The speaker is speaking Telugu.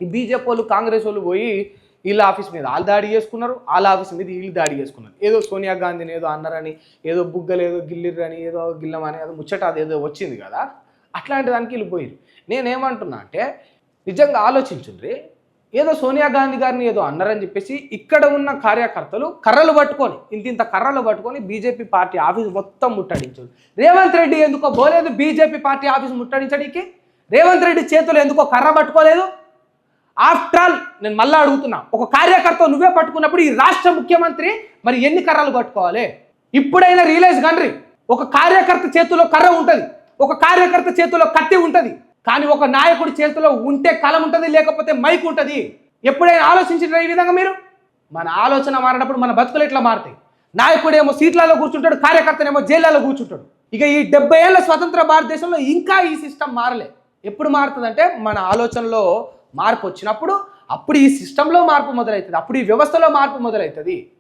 ఈ బీజేపీ వాళ్ళు కాంగ్రెస్ వాళ్ళు పోయి వీళ్ళ ఆఫీస్ మీద వాళ్ళు దాడి చేసుకున్నారు, వాళ్ళ ఆఫీస్ మీద వీళ్ళు దాడి చేసుకున్నారు. ఏదో సోనియా గాంధీని ఏదో అన్నారని, ఏదో బుగ్గలు ఏదో గిల్లిర్రని, ఏదో గిల్లమని, అది ముచ్చట అది ఏదో వచ్చింది కదా, అట్లాంటి దానికి వీళ్ళు పోయారు. నేనేమంటున్నా అంటే నిజంగా ఆలోచించుండ్రి. ఏదో సోనియా గాంధీ గారిని ఏదో అన్నారని చెప్పేసి ఇక్కడ ఉన్న కార్యకర్తలు కర్రలు పట్టుకొని ఇంత కర్రలు పట్టుకొని బీజేపీ పార్టీ ఆఫీస్ మొత్తం ముట్టడించారు. రేవంత్ రెడ్డి ఎందుకో పోలేదు బీజేపీ పార్టీ ఆఫీస్ ముట్టడించడానికి? రేవంత్ రెడ్డి చేతులు ఎందుకో కర్ర పట్టుకోలేదు? ఆఫ్టర్ ఆల్ నేను మళ్ళీ అడుగుతున్నా, ఒక కార్యకర్త నువ్వే పట్టుకున్నప్పుడు ఈ రాష్ట్ర ముఖ్యమంత్రి మరి ఎన్ని కర్రలు పట్టుకోవాలి? ఇప్పుడైనా రియలైజ్ కండ్రి. ఒక కార్యకర్త చేతిలో కర్ర ఉంటుంది, ఒక కార్యకర్త చేతిలో కత్తి ఉంటుంది, కానీ ఒక నాయకుడి చేతిలో ఉంటే కలం ఉంటుంది, లేకపోతే మైక్ ఉంటుంది. ఎప్పుడైనా ఆలోచించిన ఈ విధంగా మీరు? మన ఆలోచన మారినప్పుడు మన బతుకులు ఎట్లా మారుతాయి? నాయకుడేమో సీట్లలో కూర్చుంటాడు, కార్యకర్తనేమో జైళ్ళలో కూర్చుంటాడు. ఇక ఈ 70 ఏళ్ళ స్వతంత్ర భారతదేశంలో ఇంకా ఈ సిస్టమ్ మారలే. ఎప్పుడు మారుతుందంటే మన ఆలోచనలో మార్పు వచ్చినప్పుడు, అప్పుడు ఈ సిస్టంలో మార్పు మొదలవుతుంది, అప్పుడు ఈ వ్యవస్థలో మార్పు మొదలవుతుంది.